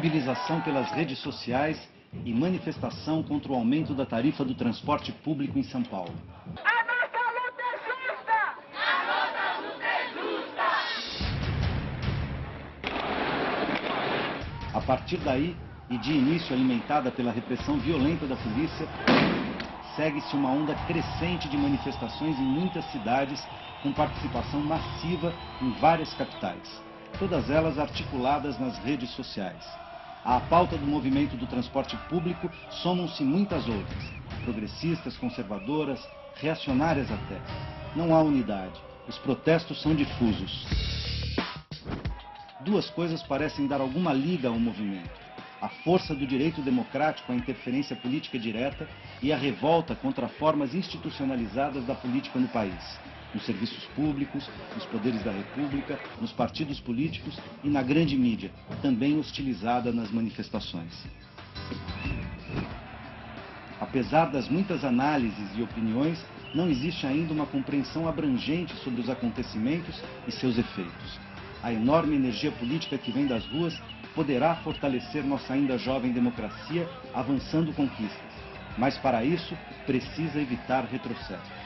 mobilização pelas redes sociais e manifestação contra o aumento da tarifa do transporte público em São Paulo. A nossa luta é justa! A nossa luta é justa! A partir daí, e de início alimentada pela repressão violenta da polícia, segue-se uma onda crescente de manifestações em muitas cidades, com participação massiva em várias capitais, todas elas articuladas nas redes sociais. À pauta do movimento do transporte público somam-se muitas outras, progressistas, conservadoras, reacionárias até. Não há unidade, os protestos são difusos. Duas coisas parecem dar alguma liga ao movimento: a força do direito democrático à interferência política direta e a revolta contra formas institucionalizadas da política no país, nos serviços públicos, nos poderes da República, nos partidos políticos e na grande mídia, também hostilizada nas manifestações. Apesar das muitas análises e opiniões, não existe ainda uma compreensão abrangente sobre os acontecimentos e seus efeitos. A enorme energia política que vem das ruas poderá fortalecer nossa ainda jovem democracia, avançando conquistas. Mas para isso, precisa evitar retrocessos.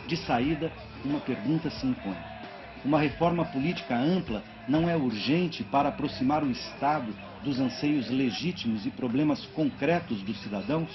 De saída, uma pergunta se impõe: uma reforma política ampla não é urgente para aproximar o Estado dos anseios legítimos e problemas concretos dos cidadãos?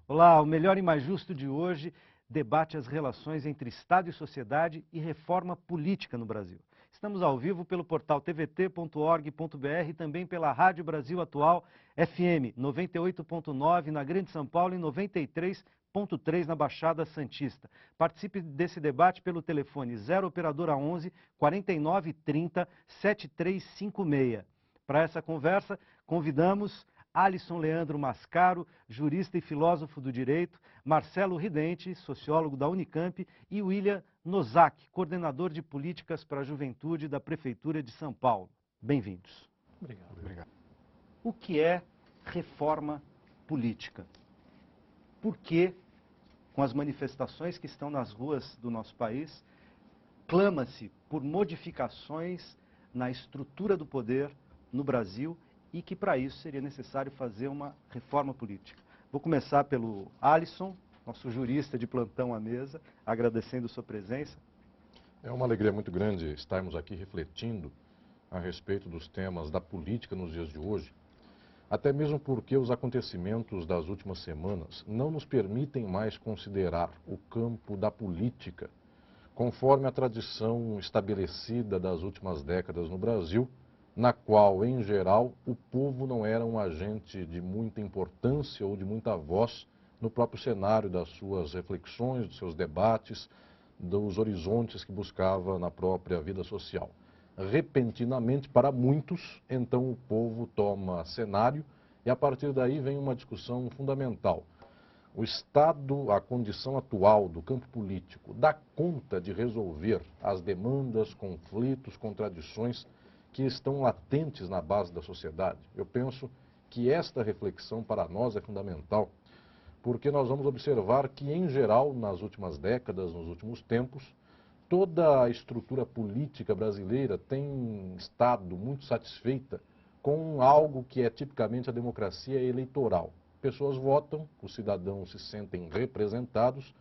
Olá, o Melhor e Mais Justo de hoje debate as relações entre Estado e sociedade e reforma política no Brasil. Estamos ao vivo pelo portal tvt.org.br e também pela Rádio Brasil Atual FM 98.9 na Grande São Paulo e 93.3 na Baixada Santista. Participe desse debate pelo telefone 0 operadora 11 49 30 7356. Para essa conversa, convidamos Alisson Leandro Mascaro, jurista e filósofo do direito, Marcelo Ridente, sociólogo da Unicamp, e William Nozak, coordenador de políticas para a juventude da Prefeitura de São Paulo. Bem-vindos. Obrigado. O que é reforma política? Por que, com as manifestações que estão nas ruas do nosso país, clama-se por modificações na estrutura do poder no Brasil e que para isso seria necessário fazer uma reforma política? Vou começar pelo Alisson, nosso jurista de plantão à mesa, agradecendo sua presença. É uma alegria muito grande estarmos aqui refletindo a respeito dos temas da política nos dias de hoje, até mesmo porque os acontecimentos das últimas semanas não nos permitem mais considerar o campo da política conforme a tradição estabelecida das últimas décadas no Brasil, na qual, em geral, o povo não era um agente de muita importância ou de muita voz no próprio cenário das suas reflexões, dos seus debates, dos horizontes que buscava na própria vida social. Repentinamente, para muitos, então o povo toma cenário e a partir daí vem uma discussão fundamental. O Estado, a condição atual do campo político, dá conta de resolver as demandas, conflitos, contradições que estão latentes na base da sociedade? Eu penso que esta reflexão para nós é fundamental, porque nós vamos observar que, em geral, nas últimas décadas, nos últimos tempos, toda a estrutura política brasileira tem estado muito satisfeita com algo que é tipicamente a democracia eleitoral. Pessoas votam, os cidadãos se sentem representados,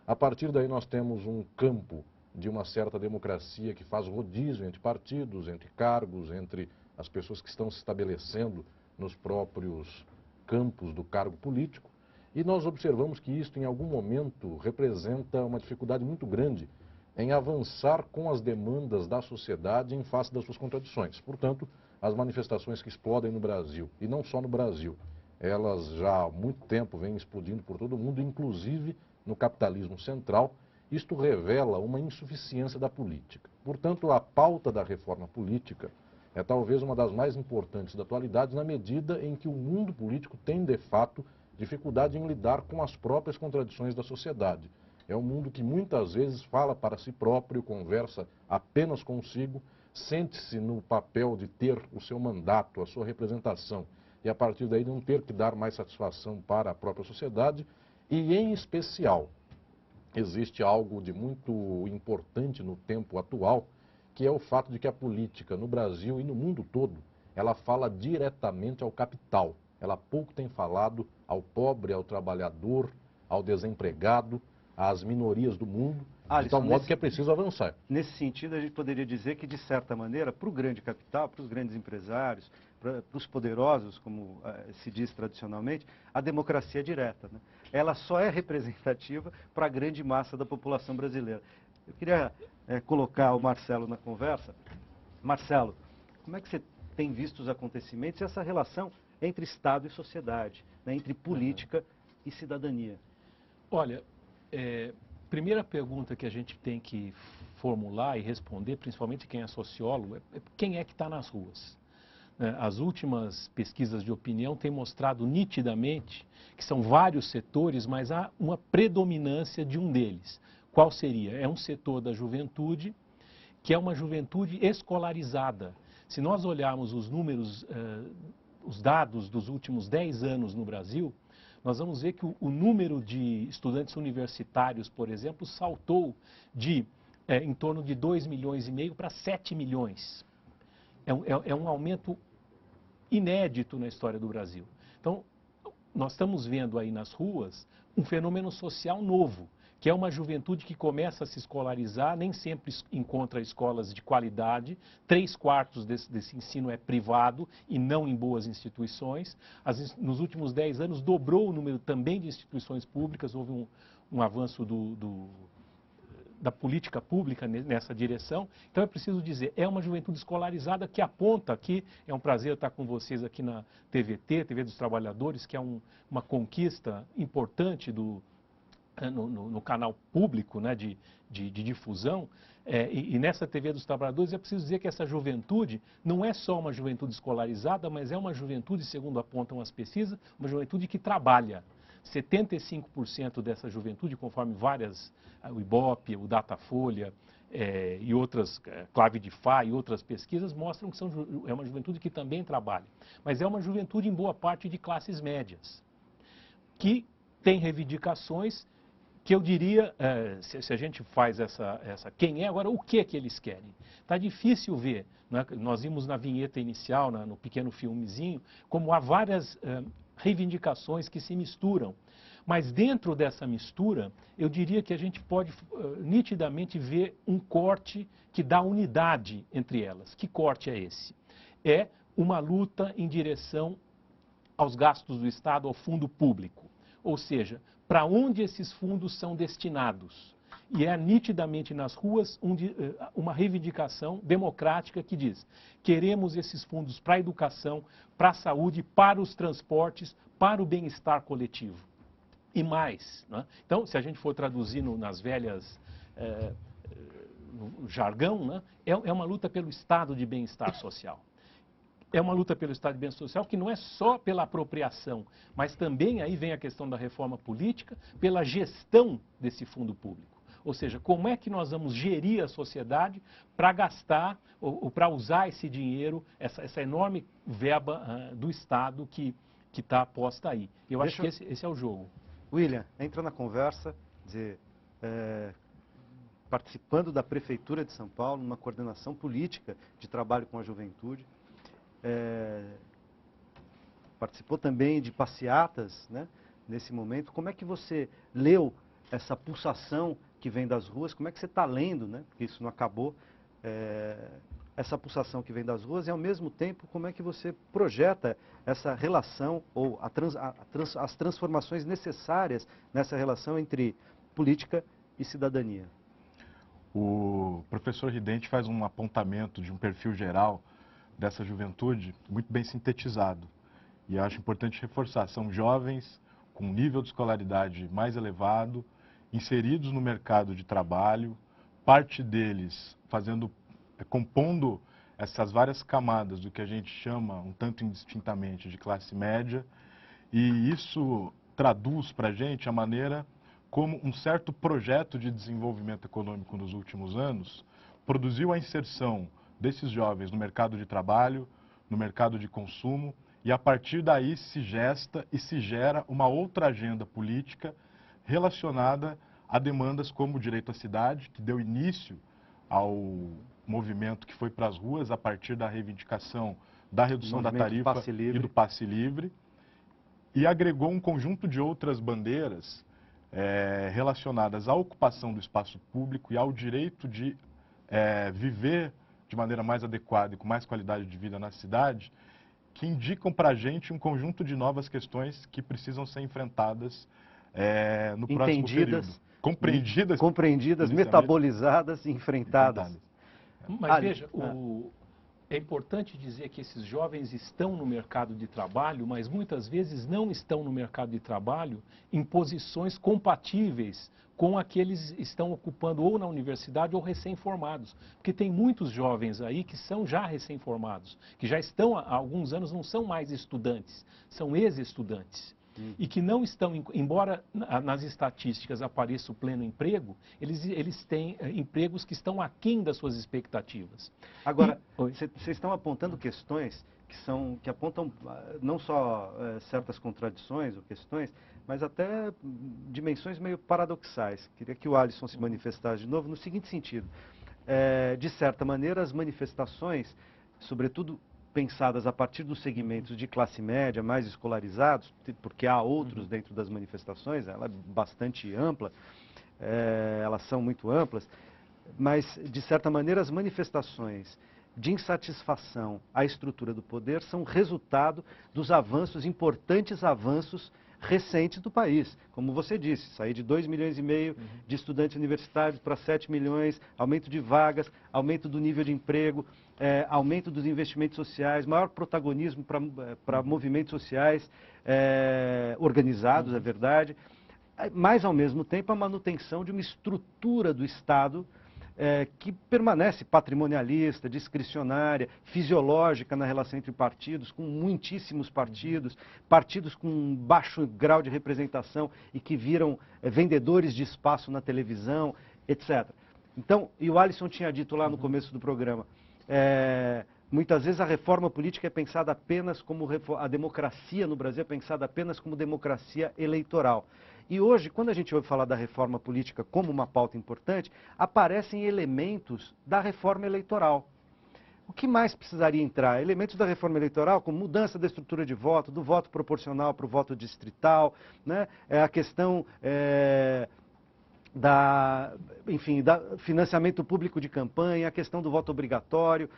a partir daí nós temos um campo de uma certa democracia que faz rodízio entre partidos, entre cargos, entre as pessoas que estão se estabelecendo nos próprios campos do cargo político. E nós observamos que isto, em algum momento, representa uma dificuldade muito grande em avançar com as demandas da sociedade em face das suas contradições. Portanto, as manifestações que explodem no Brasil, e não só no Brasil, elas já há muito tempo vêm explodindo por todo o mundo, inclusive no capitalismo central. Isto revela uma insuficiência da política. Portanto, a pauta da reforma política é talvez uma das mais importantes da atualidade, na medida em que o mundo político tem, de fato, dificuldade em lidar com as próprias contradições da sociedade. É um mundo que muitas vezes fala para si próprio, conversa apenas consigo, sente-se no papel de ter o seu mandato, a sua representação, e a partir daí não ter que dar mais satisfação para a própria sociedade, e em especial, existe algo de muito importante no tempo atual, que é o fato de que a política no Brasil e no mundo todo ela fala diretamente ao capital. Ela pouco tem falado ao pobre, ao trabalhador, ao desempregado, às minorias do mundo, de tal modo que é preciso avançar. Nesse sentido, a gente poderia dizer que, de certa maneira, para o grande capital, para os grandes empresários, para os poderosos, como se diz tradicionalmente, a democracia é direta, né? Ela só é representativa para a grande massa da população brasileira. Eu queria colocar o Marcelo na conversa. Marcelo, como é que você tem visto os acontecimentos e essa relação entre Estado e sociedade, né, entre política e cidadania? Olha, primeira pergunta que a gente tem que formular e responder, principalmente quem é sociólogo, é quem é que está nas ruas. As últimas pesquisas de opinião têm mostrado nitidamente que são vários setores, mas há uma predominância de um deles. Qual seria? É um setor da juventude, que é uma juventude escolarizada. Se nós olharmos os números, os dados dos últimos 10 anos no Brasil, nós vamos ver que o número de estudantes universitários, por exemplo, saltou de em torno de 2,5 milhões para 7 milhões. É um aumento inédito na história do Brasil. Então, nós estamos vendo aí nas ruas um fenômeno social novo, que é uma juventude que começa a se escolarizar, nem sempre encontra escolas de qualidade, 3/4 desse ensino é privado e não em boas instituições. Nos últimos 10 anos dobrou o número também de instituições públicas, houve um avanço da política pública nessa direção. Então é preciso dizer, é uma juventude escolarizada que aponta aqui, é um prazer estar com vocês aqui na TVT, TV dos Trabalhadores, que é uma conquista importante no canal público, né, de difusão, e nessa TV dos Trabalhadores é preciso dizer que essa juventude não é só uma juventude escolarizada, mas é uma juventude, segundo apontam as pesquisas, uma juventude que trabalha. 75% dessa juventude, conforme o IBOP, o Datafolha e outras, Clave de Fá e outras pesquisas, mostram que é uma juventude que também trabalha. Mas é uma juventude em boa parte de classes médias, que tem reivindicações que eu diria, se a gente faz quem é, agora o que eles querem? Está difícil ver, né? Nós vimos na vinheta inicial, no pequeno filmezinho, como há várias reivindicações que se misturam. Mas dentro dessa mistura, eu diria que a gente pode nitidamente ver um corte que dá unidade entre elas. Que corte é esse? É uma luta em direção aos gastos do Estado, ao fundo público. Ou seja, para onde esses fundos são destinados. E é nitidamente nas ruas uma reivindicação democrática que diz: queremos esses fundos para a educação, para a saúde, para os transportes, para o bem-estar coletivo. E mais, né? Então, se a gente for traduzir nas velhas, no jargão, né? É uma luta pelo estado de bem-estar social. É uma luta pelo estado de bem-estar social que não é só pela apropriação, mas também aí vem a questão da reforma política, pela gestão desse fundo público. Ou seja, como é que nós vamos gerir a sociedade para gastar ou para usar esse dinheiro, essa enorme verba do Estado que está posta aí. Eu acho que esse é o jogo. William, entra na conversa, dizer, participando da Prefeitura de São Paulo, numa coordenação política de trabalho com a juventude, participou também de passeatas, né, nesse momento. Como é que você leu essa pulsação que vem das ruas? Como é que você está lendo, né, porque isso não acabou, essa pulsação que vem das ruas, e ao mesmo tempo como é que você projeta essa relação ou as transformações necessárias nessa relação entre política e cidadania? O professor Ridente faz um apontamento de um perfil geral dessa juventude muito bem sintetizado. E acho importante reforçar, são jovens com nível de escolaridade mais elevado, inseridos no mercado de trabalho, parte deles compondo essas várias camadas do que a gente chama, um tanto indistintamente, de classe média, e isso traduz para a gente a maneira como um certo projeto de desenvolvimento econômico nos últimos anos produziu a inserção desses jovens no mercado de trabalho, no mercado de consumo, e a partir daí se gesta e se gera uma outra agenda política relacionada a demandas como o direito à cidade, que deu início ao movimento que foi para as ruas a partir da reivindicação da redução da tarifa e do passe livre, e agregou um conjunto de outras bandeiras relacionadas à ocupação do espaço público e ao direito de viver de maneira mais adequada e com mais qualidade de vida na cidade, que indicam para a gente um conjunto de novas questões que precisam ser enfrentadas no próximo período. Compreendidas, metabolizadas e enfrentadas. Mas veja, é importante dizer que esses jovens estão no mercado de trabalho, mas muitas vezes não estão no mercado de trabalho em posições compatíveis com aqueles que estão ocupando ou na universidade ou recém-formados. Porque tem muitos jovens aí que são já recém-formados, que já estão há alguns anos, não são mais estudantes, são ex-estudantes. E que não estão, embora nas estatísticas apareça o pleno emprego, eles têm empregos que estão aquém das suas expectativas. Agora, vocês estão apontando questões que apontam não só certas contradições ou questões, mas até dimensões meio paradoxais. Queria que o Alisson se manifestasse de novo no seguinte sentido. De certa maneira, as manifestações, sobretudo pensadas a partir dos segmentos de classe média, mais escolarizados, porque há outros dentro das manifestações, ela é bastante ampla, elas são muito amplas, mas, de certa maneira, as manifestações de insatisfação à estrutura do poder são resultado dos avanços, importantes avanços recentes do país. Como você disse, sair de 2,5 milhões de estudantes universitários para 7 milhões, aumento de vagas, aumento do nível de emprego, aumento dos investimentos sociais, maior protagonismo para movimentos sociais organizados, é verdade, mas, ao mesmo tempo, a manutenção de uma estrutura do Estado que permanece patrimonialista, discricionária, fisiológica na relação entre partidos, com muitíssimos partidos, partidos com baixo grau de representação e que viram vendedores de espaço na televisão, etc. Então, e o Alisson tinha dito lá no começo do programa, muitas vezes a reforma política é pensada apenas como a democracia no Brasil é pensada apenas como democracia eleitoral. E hoje, quando a gente ouve falar da reforma política como uma pauta importante, aparecem elementos da reforma eleitoral. O que mais precisaria entrar? Elementos da reforma eleitoral, como mudança da estrutura de voto, do voto proporcional para o voto distrital, né? A questão enfim, da financiamento público de campanha, a questão do voto obrigatório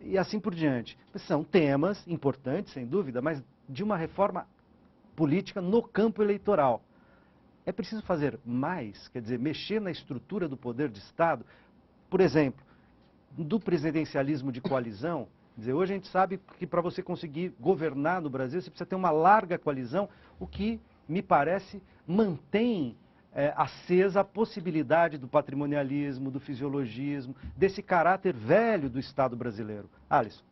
e assim por diante. São temas importantes, sem dúvida, mas de uma reforma política no campo eleitoral. É preciso fazer mais, quer dizer, mexer na estrutura do poder de Estado, por exemplo, do presidencialismo de coalizão. Quer dizer, hoje a gente sabe que para você conseguir governar no Brasil, você precisa ter uma larga coalizão, o que, me parece, mantém acesa a possibilidade do patrimonialismo, do fisiologismo, desse caráter velho do Estado brasileiro. Alisson.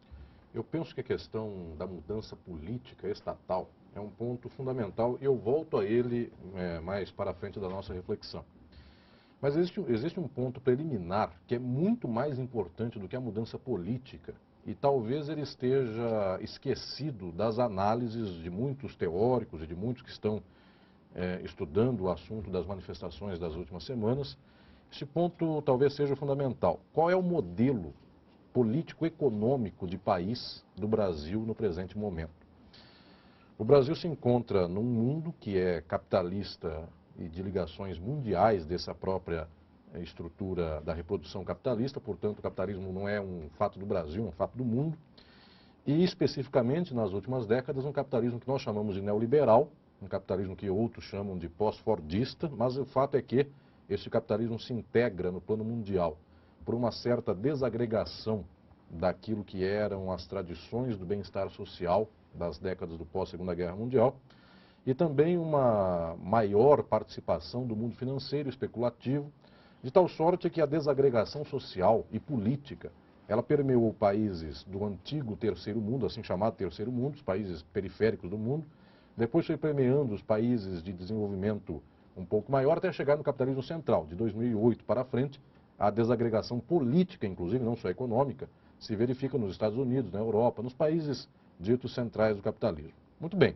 Eu penso que a questão da mudança política estatal é um ponto fundamental e eu volto a ele mais para frente da nossa reflexão. Mas existe um ponto preliminar que é muito mais importante do que a mudança política e talvez ele esteja esquecido das análises de muitos teóricos e de muitos que estão estudando o assunto das manifestações das últimas semanas. Esse ponto talvez seja fundamental. Qual é o modelo político-econômico de país do Brasil no presente momento? O Brasil se encontra num mundo que é capitalista e de ligações mundiais dessa própria estrutura da reprodução capitalista, portanto o capitalismo não é um fato do Brasil, é um fato do mundo, e especificamente nas últimas décadas um capitalismo que nós chamamos de neoliberal, um capitalismo que outros chamam de pós-fordista, mas o fato é que esse capitalismo se integra no plano mundial por uma certa desagregação daquilo que eram as tradições do bem-estar social das décadas do pós-Segunda Guerra Mundial e também uma maior participação do mundo financeiro especulativo, de tal sorte que a desagregação social e política, ela permeou países do antigo terceiro mundo, assim chamado terceiro mundo, os países periféricos do mundo, depois foi permeando os países de desenvolvimento um pouco maior até chegar no capitalismo central. De 2008 para frente, a desagregação política, inclusive, não só econômica, se verifica nos Estados Unidos, na Europa, nos países ditos centrais do capitalismo. Muito bem.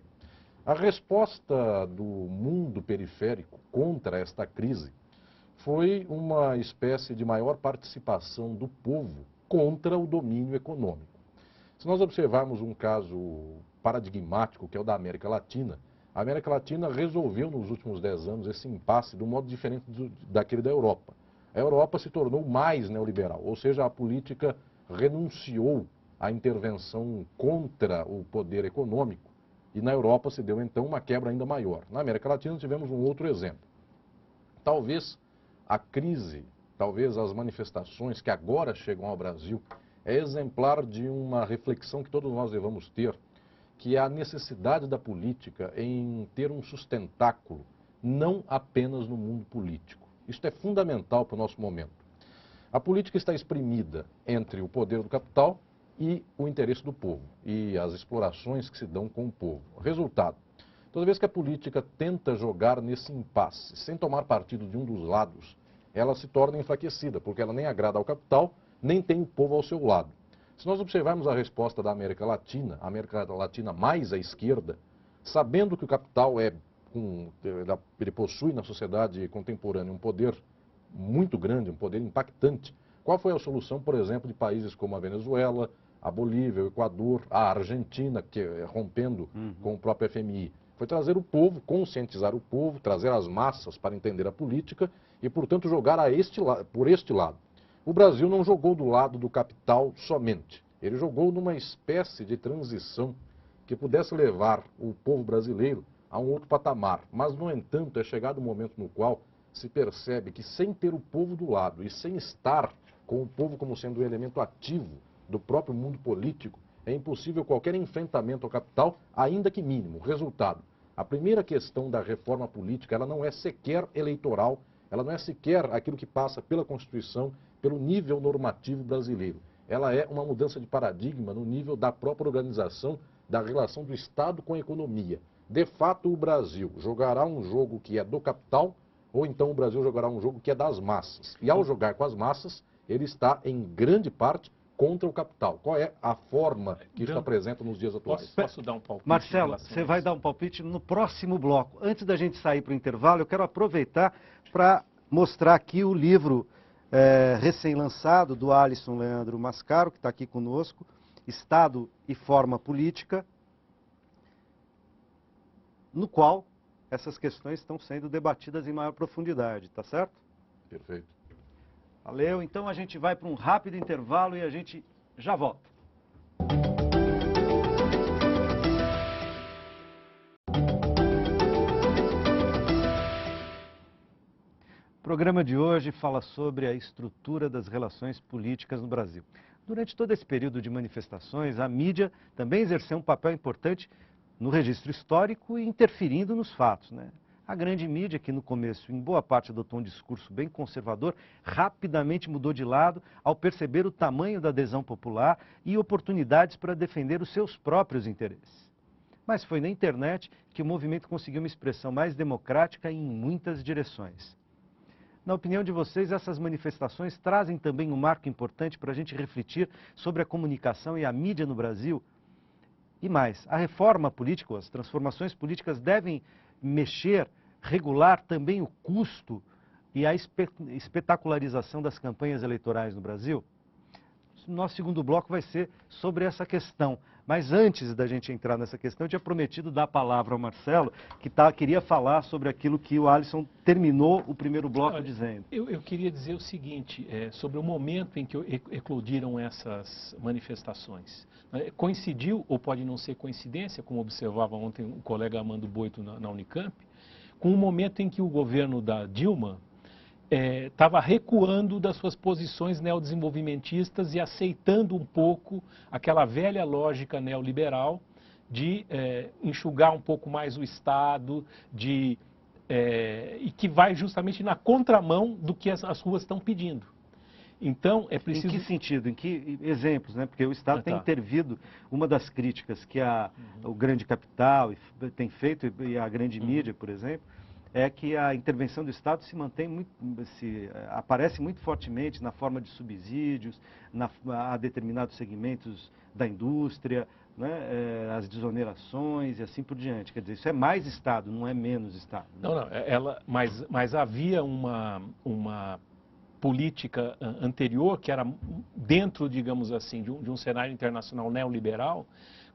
A resposta do mundo periférico contra esta crise foi uma espécie de maior participação do povo contra o domínio econômico. Se nós observarmos um caso paradigmático, que é o da América Latina, a América Latina resolveu nos últimos 10 anos esse impasse de um modo diferente daquele da Europa. A Europa se tornou mais neoliberal, ou seja, a política renunciou à intervenção contra o poder econômico e na Europa se deu então uma quebra ainda maior. Na América Latina tivemos um outro exemplo. Talvez a crise, talvez as manifestações que agora chegam ao Brasil é exemplar de uma reflexão que todos nós devemos ter, que é a necessidade da política em ter um sustentáculo, não apenas no mundo político. Isto é fundamental para o nosso momento. A política está exprimida entre o poder do capital e o interesse do povo, e as explorações que se dão com o povo. Resultado, toda vez que a política tenta jogar nesse impasse, sem tomar partido de um dos lados, ela se torna enfraquecida, porque ela nem agrada ao capital, nem tem o povo ao seu lado. Se nós observarmos a resposta da América Latina mais à esquerda, sabendo que o capital ele possui na sociedade contemporânea um poder muito grande, um poder impactante, qual foi a solução, por exemplo, de países como a Venezuela, a Bolívia, o Equador, a Argentina, rompendo com o próprio FMI? Foi trazer o povo, conscientizar o povo, trazer as massas para entender a política e, portanto, jogar por este lado. O Brasil não jogou do lado do capital somente. Ele jogou numa espécie de transição que pudesse levar o povo brasileiro a um outro patamar. Mas, no entanto, é chegado o momento no qual se percebe que, sem ter o povo do lado e sem estar com o povo como sendo um elemento ativo do próprio mundo político, é impossível qualquer enfrentamento ao capital, ainda que mínimo. Resultado, a primeira questão da reforma política, ela não é sequer eleitoral, ela não é sequer aquilo que passa pela Constituição, pelo nível normativo brasileiro. Ela é uma mudança de paradigma no nível da própria organização da relação do Estado com a economia. De fato, o Brasil jogará um jogo que é do capital, ou então o Brasil jogará um jogo que é das massas. E ao jogar com as massas, ele está, em grande parte, contra o capital. Qual é a forma que isso apresenta nos dias atuais? Posso dar um palpite? Marcelo, você vai dar um palpite no próximo bloco. Antes da gente sair para o intervalo, eu quero aproveitar para mostrar aqui o livro recém-lançado do Alisson Leandro Mascaro, que está aqui conosco, Estado e Forma Política, no qual essas questões estão sendo debatidas em maior profundidade, tá certo? Perfeito. Valeu, então a gente vai para um rápido intervalo e a gente já volta. O programa de hoje fala sobre a estrutura das relações políticas no Brasil. Durante todo esse período de manifestações, a mídia também exerceu um papel importante no registro histórico e interferindo nos fatos, né? A grande mídia, que no começo, em boa parte, adotou um discurso bem conservador, rapidamente mudou de lado ao perceber o tamanho da adesão popular e oportunidades para defender os seus próprios interesses. Mas foi na internet que o movimento conseguiu uma expressão mais democrática em muitas direções. Na opinião de vocês, essas manifestações trazem também um marco importante para a gente refletir sobre a comunicação e a mídia no Brasil? E mais, a reforma política, as transformações políticas devem regular também o custo e a espetacularização das campanhas eleitorais no Brasil? Nosso segundo bloco vai ser sobre essa questão. Mas antes da gente entrar nessa questão, eu tinha prometido dar a palavra ao Marcelo, que queria falar sobre aquilo que o Alisson terminou o primeiro bloco dizendo. Eu queria dizer o seguinte, sobre o momento em que eclodiram essas manifestações. Coincidiu, ou pode não ser coincidência, como observava ontem o colega Armando Boito na Unicamp, com o momento em que o governo da Dilma estava recuando das suas posições neodesenvolvimentistas e aceitando um pouco aquela velha lógica neoliberal de enxugar um pouco mais o Estado, e que vai justamente na contramão do que as ruas estão pedindo. Então, é preciso... Em que sentido? Em que exemplos, né? Porque o Estado tem intervido, uma das críticas que o grande capital tem feito, e a grande mídia, por exemplo, é que a intervenção do Estado aparece muito fortemente na forma de subsídios, a determinados segmentos da indústria, né, as desonerações e assim por diante. Quer dizer, isso é mais Estado, não é menos Estado. Né? Não, mas havia uma política anterior, que era dentro, digamos assim, de um cenário internacional neoliberal,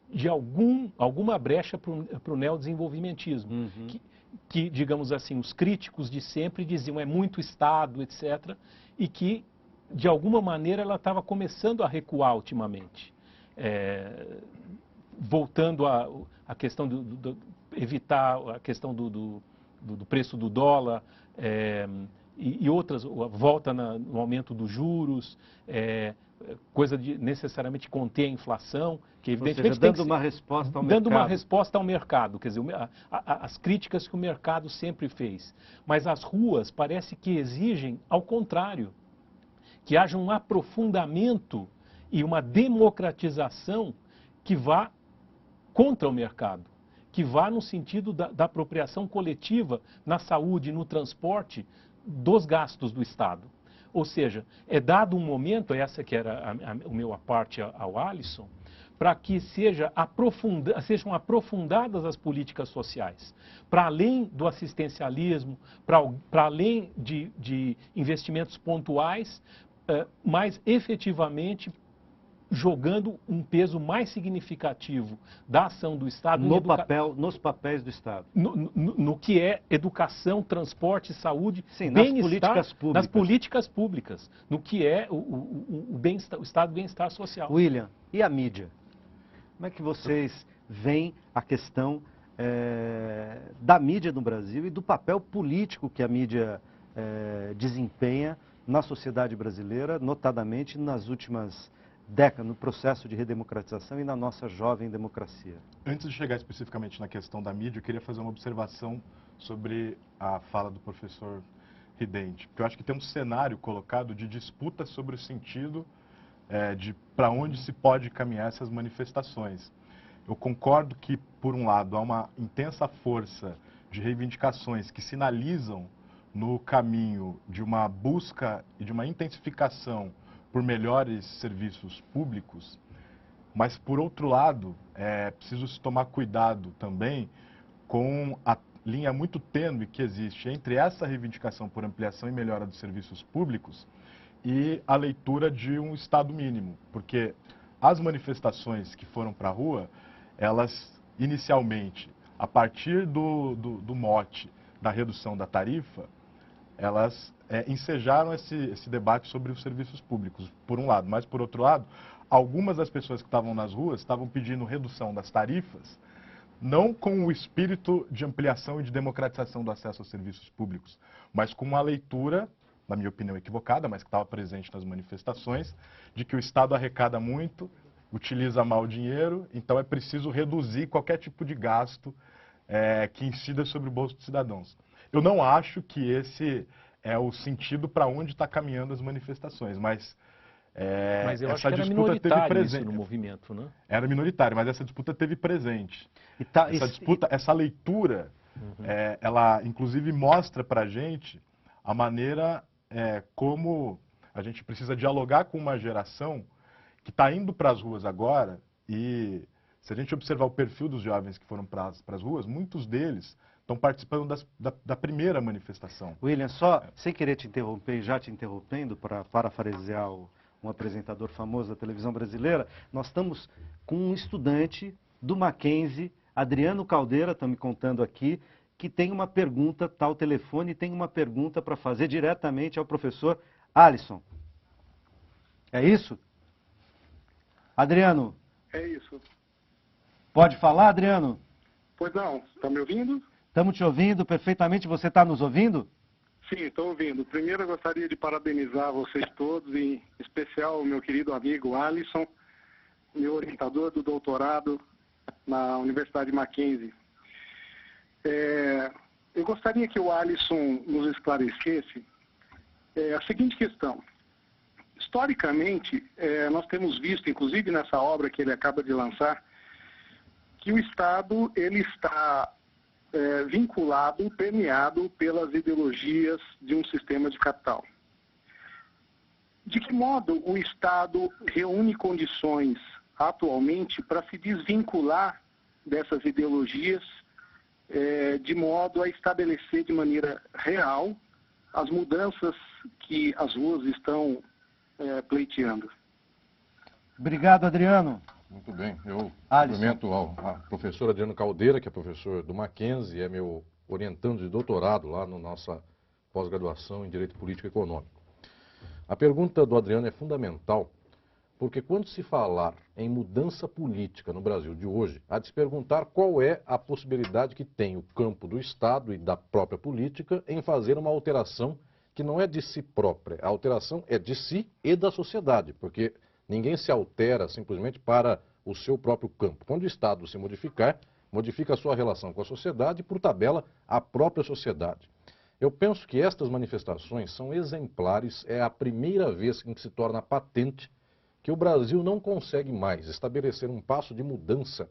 de alguma brecha para o neodesenvolvimentismo, que, digamos assim, os críticos de sempre diziam é muito Estado, etc., e que, de alguma maneira, ela estava começando a recuar ultimamente. Voltando à questão evitar a questão do preço do dólar, e outras, a volta no aumento dos juros, coisa de necessariamente conter a inflação, que evidentemente dando uma resposta ao mercado. Dando uma resposta ao mercado, quer dizer, as críticas que o mercado sempre fez. Mas as ruas parece que exigem, ao contrário, que haja um aprofundamento e uma democratização que vá contra o mercado, que vá no sentido da apropriação coletiva na saúde, no transporte, dos gastos do Estado. Ou seja, é dado um momento, essa que era o meu aparte ao Alisson, para que sejam aprofundadas as políticas sociais, para além do assistencialismo, para além de investimentos pontuais, mas efetivamente jogando um peso mais significativo da ação do Estado nos papéis do Estado. No que é educação, transporte, saúde, sim, nas políticas públicas, no que é o Estado do bem-estar social. William, e a mídia? Como é que vocês veem a questão da mídia no Brasil e do papel político que a mídia desempenha na sociedade brasileira, notadamente nas últimas décadas, no processo de redemocratização e na nossa jovem democracia? Antes de chegar especificamente na questão da mídia, eu queria fazer uma observação sobre a fala do professor Ridente, porque eu acho que tem um cenário colocado de disputa sobre o sentido de para onde se pode caminhar essas manifestações. Eu concordo que, por um lado, há uma intensa força de reivindicações que sinalizam no caminho de uma busca e de uma intensificação por melhores serviços públicos, mas, por outro lado, é preciso se tomar cuidado também com a linha muito tênue que existe entre essa reivindicação por ampliação e melhora dos serviços públicos e a leitura de um Estado mínimo, porque as manifestações que foram para a rua, elas, inicialmente, a partir do mote da redução da tarifa, elas ensejaram esse debate sobre os serviços públicos, por um lado. Mas, por outro lado, algumas das pessoas que estavam nas ruas estavam pedindo redução das tarifas, não com o espírito de ampliação e de democratização do acesso aos serviços públicos, mas com uma leitura, na minha opinião equivocada, mas que estava presente nas manifestações, de que o Estado arrecada muito, utiliza mal o dinheiro, então é preciso reduzir qualquer tipo de gasto que incida sobre o bolso dos cidadãos. Eu não acho que esse é o sentido para onde está caminhando as manifestações, mas eu essa acho que era disputa teve presente. isso no movimento, né? Era minoritário, mas essa disputa teve presente. Essa leitura, ela inclusive mostra para a gente a maneira como a gente precisa dialogar com uma geração que está indo para as ruas agora, e se a gente observar o perfil dos jovens que foram para as ruas, muitos deles estão participando da primeira manifestação. William, só sem querer te interromper, já te interrompendo, para parafrasear um apresentador famoso da televisão brasileira, nós estamos com um estudante do Mackenzie, Adriano Caldeira, está me contando aqui, que tem uma pergunta, está ao telefone, e tem uma pergunta para fazer diretamente ao professor Alisson. É isso? Adriano? É isso. Pode falar, Adriano? Pois não, está me ouvindo? Estamos te ouvindo perfeitamente, você está nos ouvindo? Sim, estou ouvindo. Primeiro eu gostaria de parabenizar vocês todos, em especial o meu querido amigo Alisson, meu orientador do doutorado na Universidade Mackenzie. Eu gostaria que o Alisson nos esclarecesse a seguinte questão. Historicamente, nós temos visto, inclusive nessa obra que ele acaba de lançar, que o Estado ele está vinculado, permeado pelas ideologias de um sistema de capital. De que modo o Estado reúne condições atualmente para se desvincular dessas ideologias de modo a estabelecer de maneira real as mudanças que as ruas estão pleiteando. Obrigado, Adriano. Muito bem. Eu Alisson. cumprimento a professora Adriano Caldeira, que é professor do Mackenzie, é meu orientando de doutorado lá na nossa pós-graduação em Direito Político e Econômico. A pergunta do Adriano é fundamental, porque quando se falar em mudança política no Brasil de hoje, há de se perguntar qual é a possibilidade que tem o campo do Estado e da própria política em fazer uma alteração que não é de si própria. A alteração é de si e da sociedade, porque ninguém se altera simplesmente para o seu próprio campo. Quando o Estado se modificar, modifica a sua relação com a sociedade e, por tabela, a própria sociedade. Eu penso que estas manifestações são exemplares, é a primeira vez em que se torna patente que o Brasil não consegue mais estabelecer um passo de mudança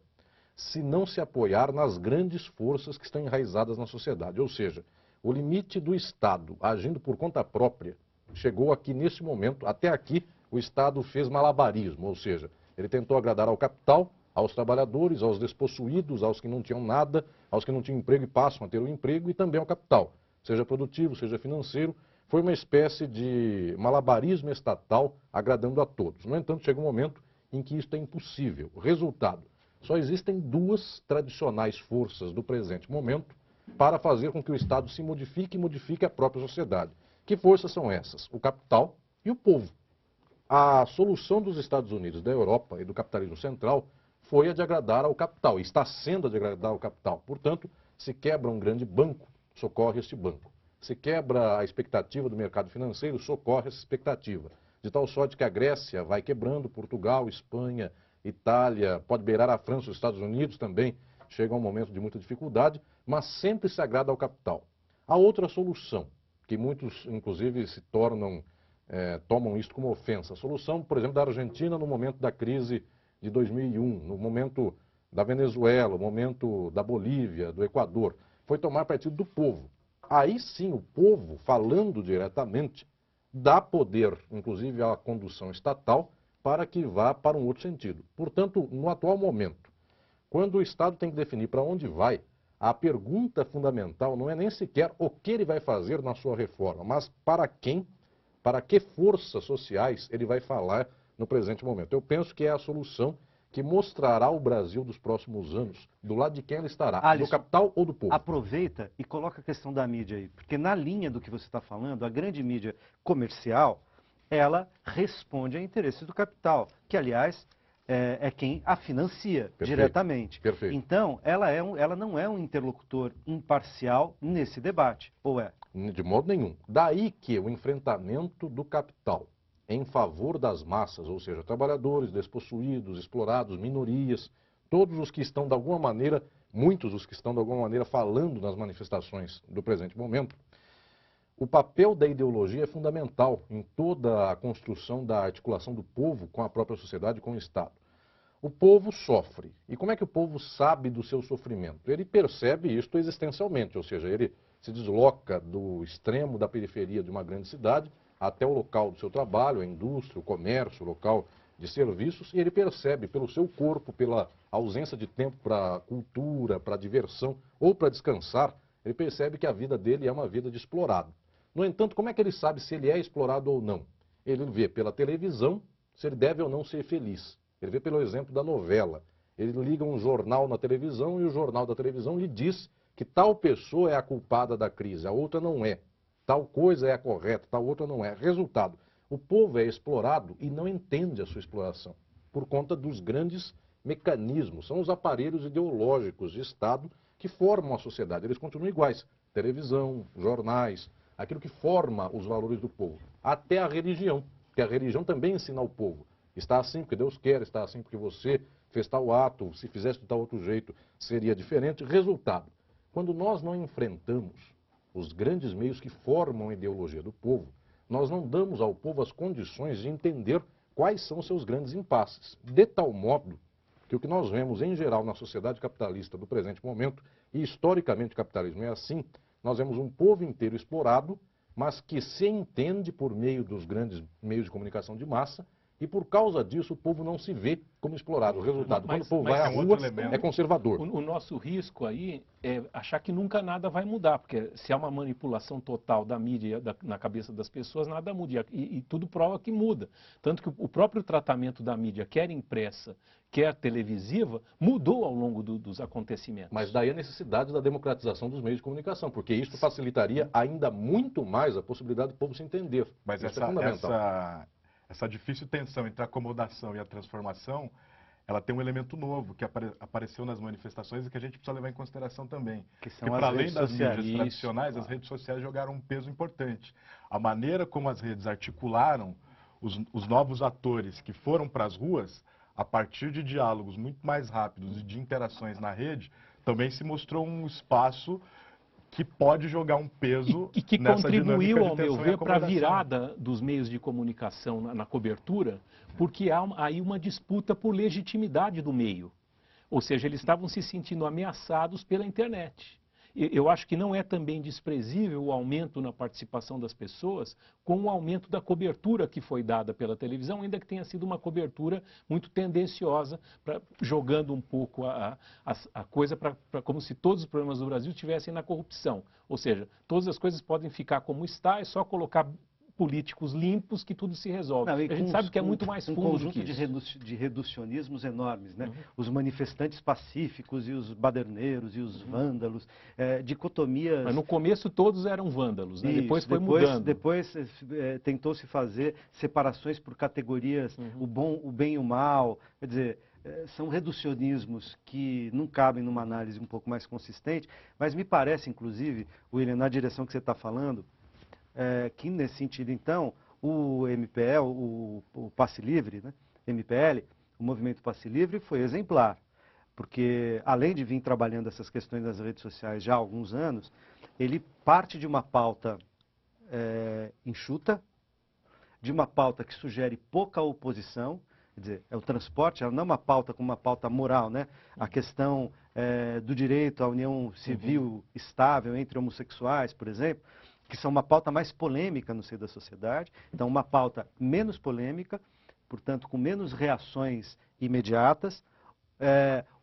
se não se apoiar nas grandes forças que estão enraizadas na sociedade. Ou seja, o limite do Estado agindo por conta própria chegou aqui nesse momento. Até aqui o Estado fez malabarismo, ou seja, ele tentou agradar ao capital, aos trabalhadores, aos despossuídos, aos que não tinham nada, aos que não tinham emprego e passam a ter um emprego, e também ao capital, seja produtivo, seja financeiro. Foi uma espécie de malabarismo estatal agradando a todos. No entanto, chega um momento em que isso é impossível. Resultado, só existem duas tradicionais forças do presente momento para fazer com que o Estado se modifique e modifique a própria sociedade. Que forças são essas? O capital e o povo. A solução dos Estados Unidos, da Europa e do capitalismo central foi a de agradar ao capital, e está sendo a de agradar ao capital. Portanto, se quebra um grande banco, socorre este banco. Se quebra a expectativa do mercado financeiro, socorre essa expectativa. De tal sorte que a Grécia vai quebrando, Portugal, Espanha, Itália, pode beirar a França, os Estados Unidos também chegam a um momento de muita dificuldade, mas sempre se agrada ao capital. A outra solução, que muitos inclusive se tomam isto como ofensa, a solução, por exemplo, da Argentina no momento da crise de 2001, no momento da Venezuela, no momento da Bolívia, do Equador, foi tomar partido do povo. Aí sim, o povo, falando diretamente, dá poder, inclusive à condução estatal, para que vá para um outro sentido. Portanto, no atual momento, quando o Estado tem que definir para onde vai, a pergunta fundamental não é nem sequer o que ele vai fazer na sua reforma, mas para quem, para que forças sociais ele vai falar no presente momento. Eu penso que é a solução que mostrará o Brasil dos próximos anos, do lado de quem ela estará, Alisson, do capital ou do povo. Aproveita e coloca a questão da mídia aí, porque na linha do que você está falando, a grande mídia comercial, ela responde a interesses do capital, que aliás é quem a financia Perfeito. Diretamente. Perfeito. Então, ela não é um interlocutor imparcial nesse debate, ou é? De modo nenhum. Daí que o enfrentamento do capital em favor das massas, ou seja, trabalhadores, despossuídos, explorados, minorias, todos os que estão de alguma maneira, muitos os que estão de alguma maneira falando nas manifestações do presente momento, o papel da ideologia é fundamental em toda a construção da articulação do povo com a própria sociedade, com o Estado. O povo sofre. E como é que o povo sabe do seu sofrimento? Ele percebe isto existencialmente, ou seja, ele se desloca do extremo da periferia de uma grande cidade até o local do seu trabalho, a indústria, o comércio, o local de serviços, e ele percebe pelo seu corpo, pela ausência de tempo para cultura, para diversão ou para descansar, ele percebe que a vida dele é uma vida de explorado. No entanto, como é que ele sabe se ele é explorado ou não? Ele vê pela televisão se ele deve ou não ser feliz. Ele vê pelo exemplo da novela. Ele liga um jornal na televisão e o jornal da televisão lhe diz que tal pessoa é a culpada da crise, a outra não é. Tal coisa é a correta, tal outra não é. Resultado, o povo é explorado e não entende a sua exploração, por conta dos grandes mecanismos, são os aparelhos ideológicos de Estado que formam a sociedade. Eles continuam iguais, televisão, jornais, aquilo que forma os valores do povo, até a religião, porque a religião também ensina ao povo. Está assim porque Deus quer, está assim porque você fez tal ato, se fizesse de tal outro jeito seria diferente. Resultado, quando nós não enfrentamos os grandes meios que formam a ideologia do povo, nós não damos ao povo as condições de entender quais são seus grandes impasses. De tal modo que o que nós vemos em geral na sociedade capitalista do presente momento, e historicamente o capitalismo é assim, nós vemos um povo inteiro explorado, mas que se entende por meio dos grandes meios de comunicação de massa E por causa disso, o povo não se vê como explorado. O resultado, quando o povo vai à tem um rua, outro elemento. é conservador. O nosso risco aí é achar que nunca nada vai mudar, porque se há uma manipulação total da mídia na cabeça das pessoas, nada muda. E tudo prova que muda. Tanto que o próprio tratamento da mídia, quer impressa, quer televisiva, mudou ao longo dos acontecimentos. Mas daí a necessidade da democratização dos meios de comunicação, porque isso facilitaria ainda muito mais a possibilidade do povo se entender. Mas isso é fundamental. essa difícil tensão entre a acomodação e a transformação, ela tem um elemento novo que apareceu nas manifestações e que a gente precisa levar em consideração também. Que Porque são para as além redes das sociais. mídias tradicionais, as redes sociais jogaram um peso importante. A maneira como as redes articularam os novos atores que foram para as ruas, a partir de diálogos muito mais rápidos e de interações na rede, também se mostrou um espaço que pode jogar um peso e que nessa contribuiu, dinâmica de ao meu tensão e ver, para a acomodação. virada dos meios de comunicação na cobertura, porque há aí uma disputa por legitimidade do meio. Ou seja, eles estavam se sentindo ameaçados pela internet. Eu acho que não é também desprezível o aumento na participação das pessoas com o aumento da cobertura que foi dada pela televisão, ainda que tenha sido uma cobertura muito tendenciosa, jogando um pouco a coisa como se todos os problemas do Brasil estivessem na corrupção. Ou seja, todas as coisas podem ficar como está, é só colocar políticos limpos que tudo se resolve. Não, a gente sabe que é muito mais fundo do que isso. Um conjunto de reducionismos enormes, né? Uhum. Os manifestantes pacíficos e os baderneiros e os vândalos, dicotomias... Mas no começo todos eram vândalos, né? Depois foi mudando. Depois tentou-se fazer separações por categorias, o bem e o mal, quer dizer... São reducionismos que não cabem numa análise um pouco mais consistente, mas me parece, inclusive, William, na direção que você está falando, que nesse sentido, então, o MPL, o Passe Livre, né? MPL, o movimento Passe Livre foi exemplar, porque além de vir trabalhando essas questões nas redes sociais já há alguns anos, ele parte de uma pauta enxuta, de uma pauta que sugere pouca oposição, quer dizer, o transporte, ela não é uma pauta como uma pauta moral, né? A questão do direito à união civil estável entre homossexuais, por exemplo, que são uma pauta mais polêmica no seio da sociedade. Então, uma pauta menos polêmica, portanto, com menos reações imediatas,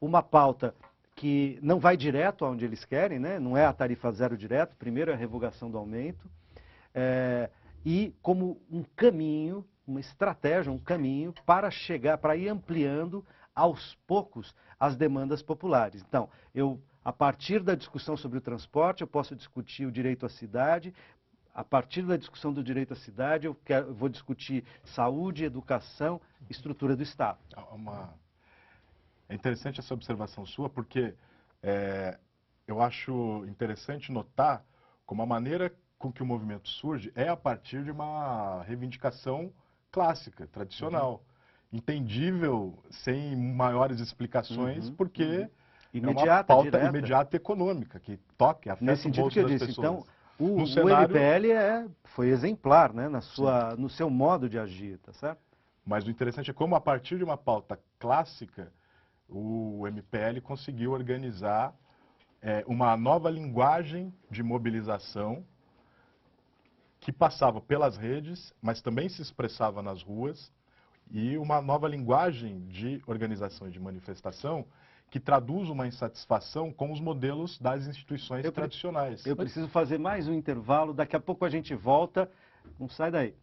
uma pauta que não vai direto aonde eles querem, né? Não é a tarifa zero direto, primeiro é a revogação do aumento, e como um caminho, uma estratégia, um caminho para chegar, para ir ampliando aos poucos as demandas populares. Então, a partir da discussão sobre o transporte, eu posso discutir o direito à cidade. A partir da discussão do direito à cidade, eu vou discutir saúde, educação, estrutura do Estado. É interessante essa observação sua, porque eu acho interessante notar como a maneira com que o movimento surge é a partir de uma reivindicação clássica, tradicional, entendível, sem maiores explicações, porque... Imediata, é uma pauta direta. imediata econômica, que toca, afeta Nesse o sentido bolso que eu das disse. pessoas. Então, o cenário... MPL foi exemplar, né, no seu modo de agir, tá certo? Mas o interessante é como, a partir de uma pauta clássica, o MPL conseguiu organizar uma nova linguagem de mobilização que passava pelas redes, mas também se expressava nas ruas, e uma nova linguagem de organização e de manifestação que traduz uma insatisfação com os modelos das instituições tradicionais. Eu preciso fazer mais um intervalo, daqui a pouco a gente volta, não sai daí.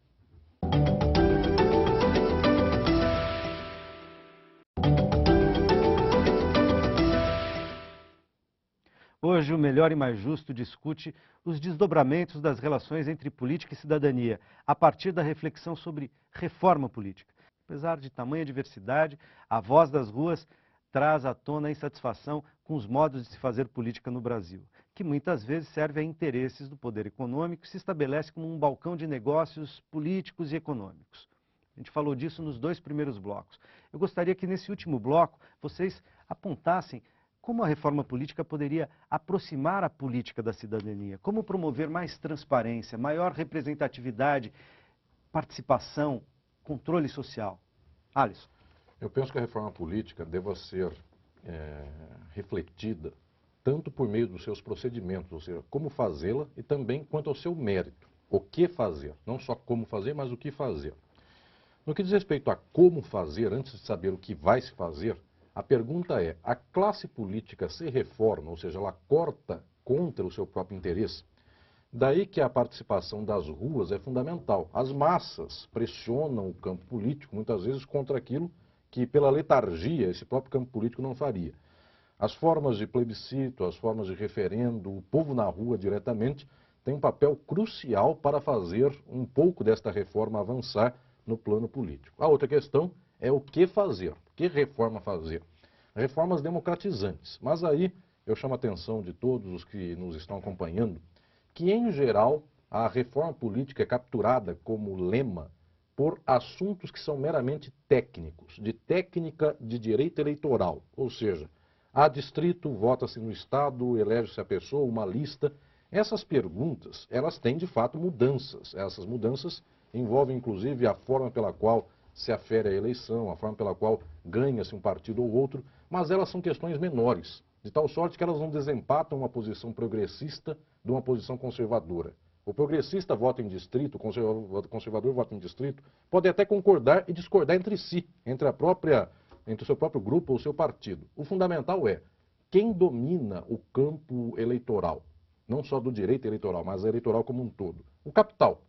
Hoje, o Melhor e Mais Justo discute os desdobramentos das relações entre política e cidadania, a partir da reflexão sobre reforma política. Apesar de tamanha diversidade, a voz das ruas traz à tona a insatisfação com os modos de se fazer política no Brasil, que muitas vezes serve a interesses do poder econômico e se estabelece como um balcão de negócios políticos e econômicos. A gente falou disso nos 2 primeiros blocos. Eu gostaria que nesse último bloco vocês apontassem como a reforma política poderia aproximar a política da cidadania, como promover mais transparência, maior representatividade, participação, controle social. Alisson. Eu penso que a reforma política deva ser refletida tanto por meio dos seus procedimentos, ou seja, como fazê-la, e também quanto ao seu mérito. O que fazer, não só como fazer, mas o que fazer. No que diz respeito a como fazer, antes de saber o que vai se fazer, a pergunta é, a classe política se reforma, ou seja, ela corta contra o seu próprio interesse? Daí que a participação das ruas é fundamental. As massas pressionam o campo político, muitas vezes, contra aquilo que, pela letargia, esse próprio campo político não faria. As formas de plebiscito, as formas de referendo, o povo na rua diretamente, tem um papel crucial para fazer um pouco desta reforma avançar no plano político. A outra questão é o que fazer, que reforma fazer. Reformas democratizantes, mas aí eu chamo a atenção de todos os que nos estão acompanhando, que em geral a reforma política é capturada como lema por assuntos que são meramente técnicos, de técnica de direito eleitoral, ou seja, há distrito, vota-se no estado, elege-se a pessoa, uma lista. Essas perguntas, elas têm de fato mudanças. Essas mudanças envolvem inclusive a forma pela qual se afere a eleição, a forma pela qual ganha-se um partido ou outro, mas elas são questões menores, de tal sorte que elas não desempatam uma posição progressista de uma posição conservadora. O progressista vota em distrito, o conservador vota em distrito, pode até concordar e discordar entre si, entre o seu próprio grupo ou o seu partido. O fundamental é quem domina o campo eleitoral, não só do direito eleitoral, mas eleitoral como um todo. O capital.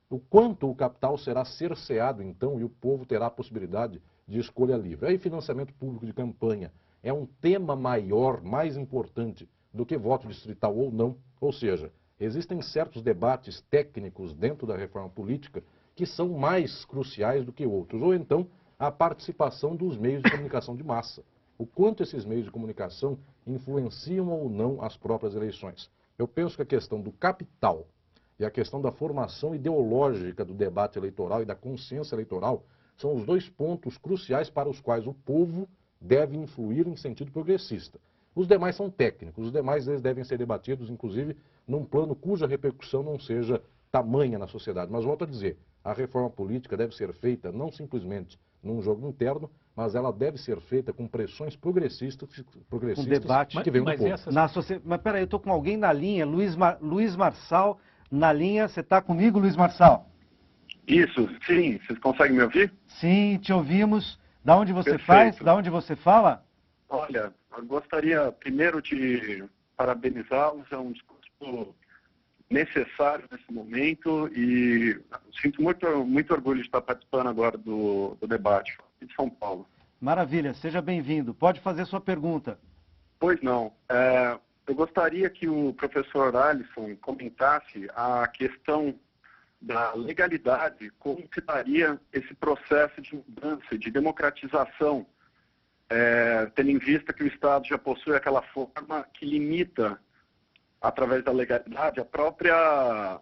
O quanto o capital será cerceado, então, e o povo terá a possibilidade de escolha livre. Aí, financiamento público de campanha é um tema maior, mais importante do que voto distrital ou não. Ou seja, existem certos debates técnicos dentro da reforma política que são mais cruciais do que outros. Ou então, a participação dos meios de comunicação de massa. O quanto esses meios de comunicação influenciam ou não as próprias eleições. Eu penso que a questão do capital e a questão da formação ideológica do debate eleitoral e da consciência eleitoral são os dois pontos cruciais para os quais o povo deve influir em sentido progressista. Os demais são técnicos, os demais eles devem ser debatidos, inclusive, num plano cuja repercussão não seja tamanha na sociedade. Mas volto a dizer, a reforma política deve ser feita não simplesmente num jogo interno, mas ela deve ser feita com pressões progressistas Um debate que vêm do povo. Mas peraí, eu estou com alguém na linha, Luiz Marçal, na linha. Você está comigo, Luiz Marçal? Isso, sim. Vocês conseguem me ouvir? Sim, te ouvimos. Da onde você Perfeito. faz? Da onde você fala? Olha, eu gostaria primeiro de parabenizá-los. É um discurso necessário nesse momento e sinto muito orgulho de estar participando agora do debate de São Paulo. Maravilha, seja bem-vindo. Pode fazer sua pergunta. Pois não. Eu gostaria que o professor Alisson comentasse a questão da legalidade, como se daria esse processo de mudança, de democratização, tendo em vista que o Estado já possui aquela forma que limita, através da legalidade, a própria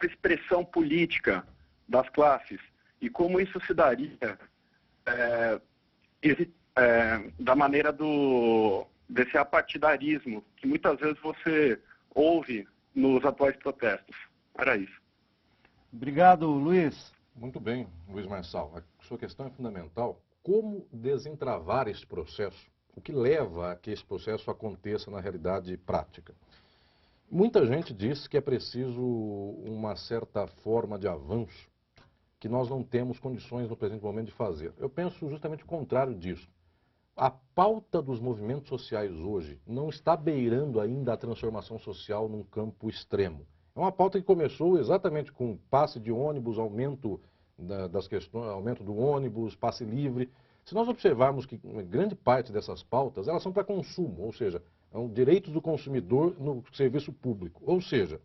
expressão política das classes, e como isso se daria da maneira desse apartidarismo, que muitas vezes você ouve nos atuais protestos. Era isso. Obrigado, Luiz. Muito bem, Luiz Marçal. A sua questão é fundamental. Como desentravar esse processo? O que leva a que esse processo aconteça na realidade prática? Muita gente diz que é preciso uma certa forma de avanço que nós não temos condições no presente momento de fazer. Eu penso justamente o contrário disso. A pauta dos movimentos sociais hoje não está beirando ainda a transformação social num campo extremo. É uma pauta que começou exatamente com passe de ônibus, aumento das questões, aumento do ônibus, passe livre. Se nós observarmos que grande parte dessas pautas, elas são para consumo, ou seja, são direitos do consumidor no serviço público. Ou seja,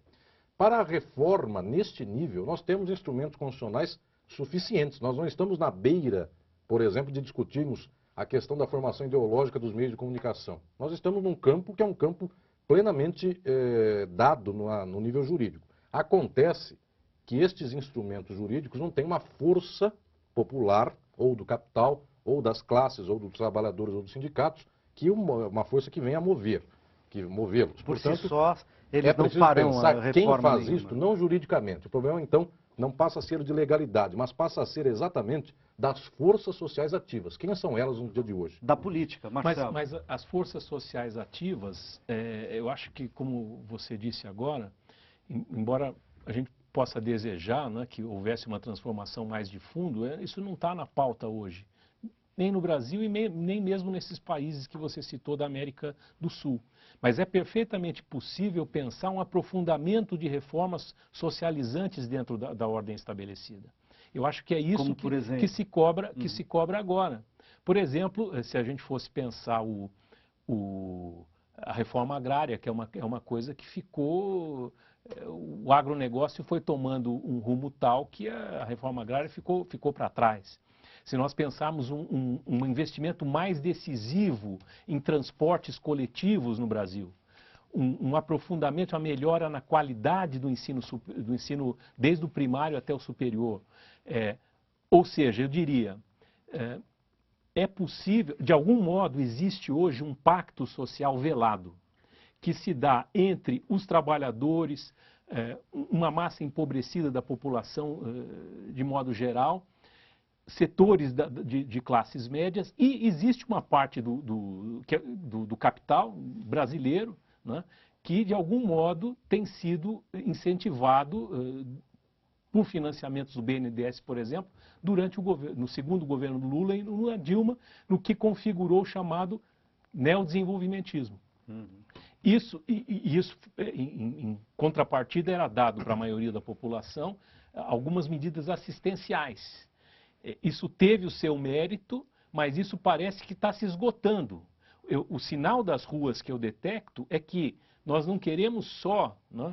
para a reforma neste nível, nós temos instrumentos constitucionais suficientes. Nós não estamos na beira, por exemplo, de discutirmos a questão da formação ideológica dos meios de comunicação. Nós estamos num campo que é um campo plenamente dado no nível jurídico. Acontece que estes instrumentos jurídicos não têm uma força popular, ou do capital, ou das classes, ou dos trabalhadores, ou dos sindicatos, que uma força que venha a movê-los. Por Portanto, si só, eles não farão a reforma quem faz nenhuma. isto, não juridicamente. O problema, então, não passa a ser de legalidade, mas passa a ser exatamente das forças sociais ativas. Quem são elas no dia de hoje? Da política, Marcelo. Mas as forças sociais ativas, eu acho que, como você disse agora, embora a gente possa desejar, né, que houvesse uma transformação mais de fundo, isso não está na pauta hoje. Nem no Brasil e nem mesmo nesses países que você citou da América do Sul. Mas é perfeitamente possível pensar um aprofundamento de reformas socializantes dentro da ordem estabelecida. Eu acho que é isso que se cobra agora. Por exemplo, se a gente fosse pensar a reforma agrária, que é uma coisa que ficou... O agronegócio foi tomando um rumo tal que a reforma agrária ficou para trás. Se nós pensarmos um investimento mais decisivo em transportes coletivos no Brasil, um aprofundamento, uma melhora na qualidade do ensino desde o primário até o superior. Ou seja, eu diria, é possível, de algum modo existe hoje um pacto social velado, que se dá entre os trabalhadores, uma massa empobrecida da população de modo geral, setores de classes médias, e existe uma parte do capital brasileiro, né, que de algum modo tem sido incentivado por financiamentos do BNDES, por exemplo, durante no segundo governo do Lula e no Dilma, no que configurou o chamado neodesenvolvimentismo. Isso, em contrapartida, era dado para a maioria da população algumas medidas assistenciais. Isso teve o seu mérito, mas isso parece que está se esgotando. O sinal das ruas que eu detecto é que nós não queremos só, né,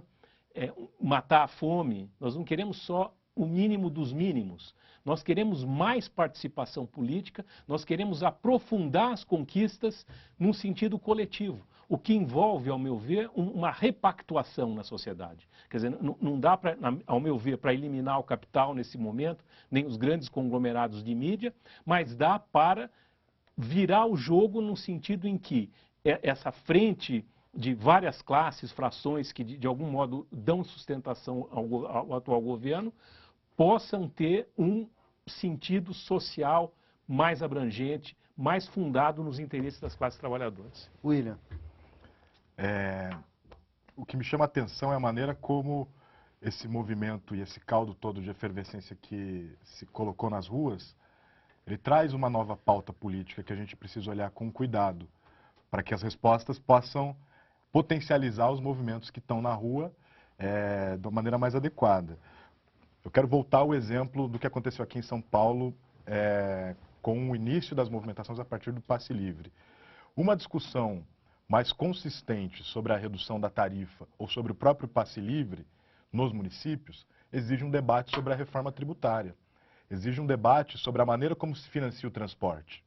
matar a fome, nós não queremos só o mínimo dos mínimos. Nós queremos mais participação política, nós queremos aprofundar as conquistas num sentido coletivo, o que envolve, ao meu ver, uma repactuação na sociedade. Quer dizer, não dá, ao meu ver, para eliminar o capital nesse momento, nem os grandes conglomerados de mídia, mas dá para virar o jogo no sentido em que essa frente de várias classes, frações que de algum modo dão sustentação ao atual governo, possam ter um sentido social mais abrangente, mais fundado nos interesses das classes trabalhadoras. William. O que me chama a atenção é a maneira como esse movimento e esse caldo todo de efervescência que se colocou nas ruas, ele traz uma nova pauta política que a gente precisa olhar com cuidado, para que as respostas possam potencializar os movimentos que estão na rua de uma maneira mais adequada. Eu quero voltar ao exemplo do que aconteceu aqui em São Paulo com o início das movimentações a partir do passe livre. Uma discussão mais consistente sobre a redução da tarifa ou sobre o próprio passe livre nos municípios exige um debate sobre a reforma tributária, exige um debate sobre a maneira como se financia o transporte.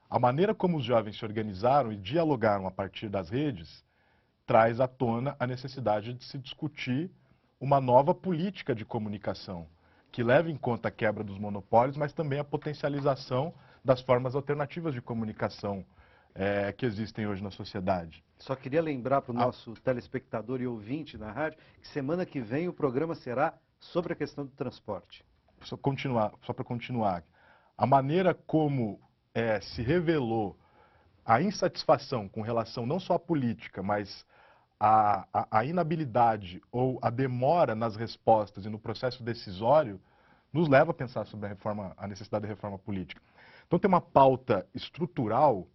A maneira como os jovens se organizaram e dialogaram a partir das redes traz à tona a necessidade de se discutir uma nova política de comunicação, que leve em conta a quebra dos monopólios, mas também a potencialização das formas alternativas de comunicação que existem hoje na sociedade. Só queria lembrar para o nosso telespectador e ouvinte na rádio que semana que vem o programa será sobre a questão do transporte. Só para continuar, a maneira como se revelou a insatisfação com relação não só à política, mas a inabilidade ou a demora nas respostas e no processo decisório, nos leva a pensar sobre a necessidade da reforma política. Então tem uma pauta estrutural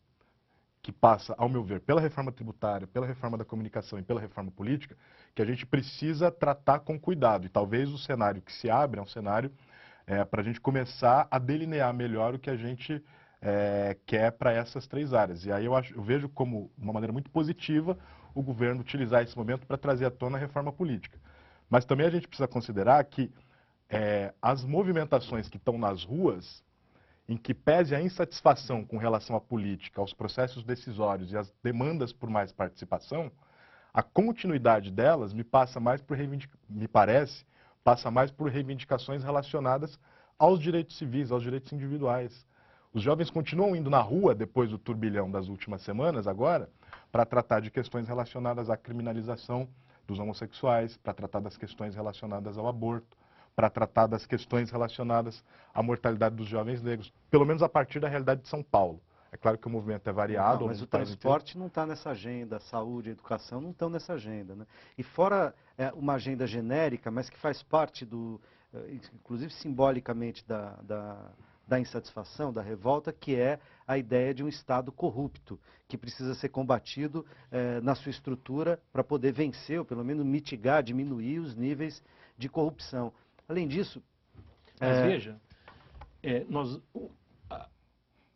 que passa, ao meu ver, pela reforma tributária, pela reforma da comunicação e pela reforma política, que a gente precisa tratar com cuidado. E talvez o cenário que se abre é um cenário para a gente começar a delinear melhor o que a gente quer para essas três áreas. E aí eu vejo como uma maneira muito positiva o governo utilizar esse momento para trazer à tona a reforma política. Mas também a gente precisa considerar que as movimentações que estão nas ruas, em que pese a insatisfação com relação à política, aos processos decisórios e às demandas por mais participação, a continuidade delas passa mais por reivindicações relacionadas aos direitos civis, aos direitos individuais. Os jovens continuam indo na rua depois do turbilhão das últimas semanas agora, para tratar de questões relacionadas à criminalização dos homossexuais, para tratar das questões relacionadas ao aborto, para tratar das questões relacionadas à mortalidade dos jovens negros, pelo menos a partir da realidade de São Paulo. É claro que o movimento é variado. Não, mas o transporte não está nessa agenda, a saúde, a educação não estão nessa agenda, né? E fora uma agenda genérica, mas que faz parte inclusive simbolicamente da insatisfação, da revolta, que é a ideia de um Estado corrupto, que precisa ser combatido na sua estrutura para poder vencer, ou pelo menos mitigar, diminuir os níveis de corrupção. Além disso... Mas veja,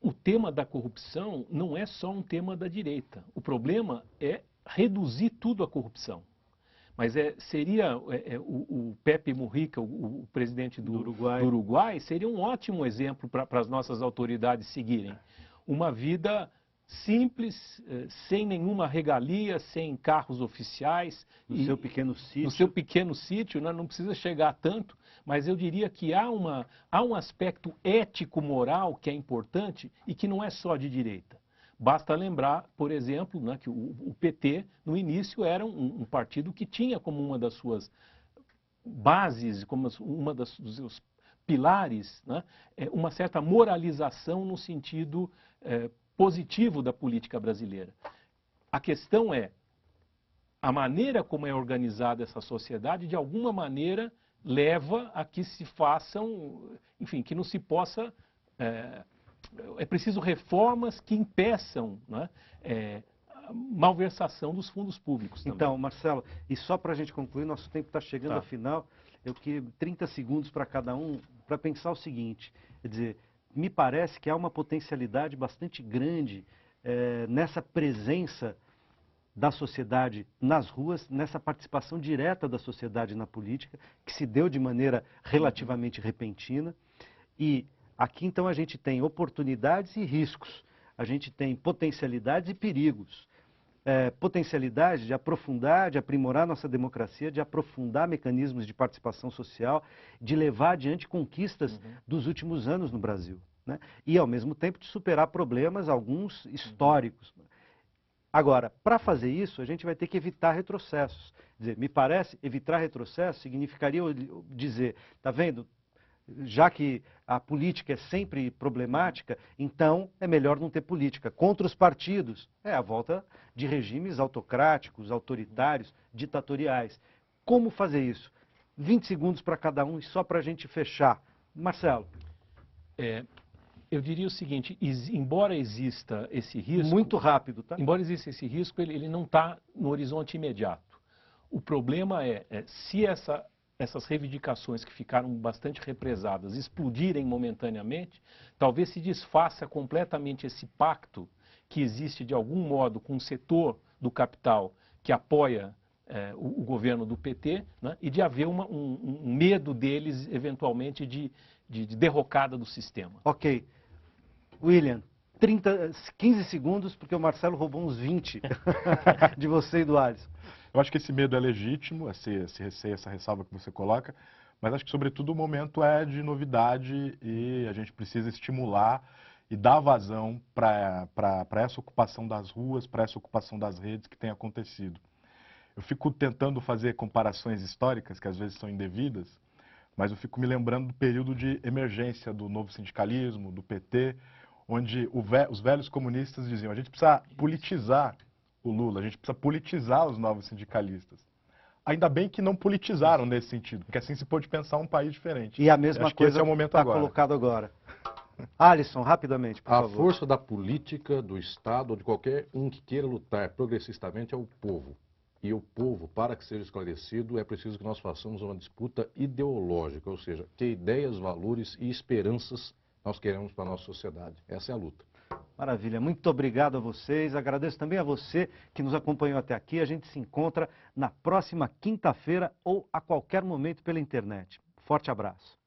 o tema da corrupção não é só um tema da direita. O problema é reduzir tudo à corrupção. Mas o Pepe Mujica, o presidente do Uruguai, seria um ótimo exemplo para as nossas autoridades seguirem. Uma vida simples, sem nenhuma regalia, sem carros oficiais. No seu pequeno sítio. No seu pequeno sítio, né? Não precisa chegar a tanto, mas eu diria que há um aspecto ético-moral que é importante e que não é só de direita. Basta lembrar, por exemplo, né, que o PT, no início, era um partido que tinha como uma das suas bases, como dos seus pilares, né, uma certa moralização no sentido positivo da política brasileira. A questão é, a maneira como é organizada essa sociedade, de alguma maneira, leva a que se façam, enfim, que não se possa... É preciso reformas que impeçam, né, a malversação dos fundos públicos também. Então, Marcelo, e só para a gente concluir, nosso tempo está chegando ao final, eu queria 30 segundos para cada um, para pensar o seguinte, quer dizer, me parece que há uma potencialidade bastante grande nessa presença da sociedade nas ruas, nessa participação direta da sociedade na política, que se deu de maneira relativamente repentina. E aqui, então, a gente tem oportunidades e riscos, a gente tem potencialidades e perigos. Potencialidade de aprofundar, de aprimorar nossa democracia, de aprofundar mecanismos de participação social, de levar adiante conquistas dos últimos anos no Brasil, né? E, ao mesmo tempo, de superar problemas, alguns históricos. Agora, para fazer isso, a gente vai ter que evitar retrocessos. Quer dizer, me parece, evitar retrocesso significaria dizer, está vendo? Já que a política é sempre problemática, então é melhor não ter política. Contra os partidos, é a volta de regimes autocráticos, autoritários, ditatoriais. Como fazer isso? 20 segundos para cada um e só para a gente fechar. Marcelo. Eu diria o seguinte, embora exista esse risco... Muito rápido, tá? Embora exista esse risco, ele não está no horizonte imediato. O problema se essas reivindicações que ficaram bastante represadas explodirem momentaneamente, talvez se desfaça completamente esse pacto que existe de algum modo com um setor do capital que apoia o governo do PT, né, e de haver um medo deles, eventualmente, de derrocada do sistema. Ok. William, 15 segundos, porque o Marcelo roubou uns 20 de você e do Alisson. Eu acho que esse medo é legítimo, esse receio, essa ressalva que você coloca, mas acho que, sobretudo, o momento é de novidade e a gente precisa estimular e dar vazão para essa ocupação das ruas, para essa ocupação das redes que tem acontecido. Eu fico tentando fazer comparações históricas, que às vezes são indevidas, mas eu fico me lembrando do período de emergência do novo sindicalismo, do PT, onde os velhos comunistas diziam, a gente precisa politizar o Lula, a gente precisa politizar os novos sindicalistas. Ainda bem que não politizaram nesse sentido, porque assim se pôde pensar um país diferente. E a mesma coisa está colocado agora. Alisson, rapidamente, por favor. A força da política, do Estado, ou de qualquer um que queira lutar progressistamente é o povo. E o povo, para que seja esclarecido, é preciso que nós façamos uma disputa ideológica, ou seja, que ideias, valores e esperanças nós queremos para a nossa sociedade. Essa é a luta. Maravilha, muito obrigado a vocês, agradeço também a você que nos acompanhou até aqui. A gente se encontra na próxima quinta-feira ou a qualquer momento pela internet. Forte abraço.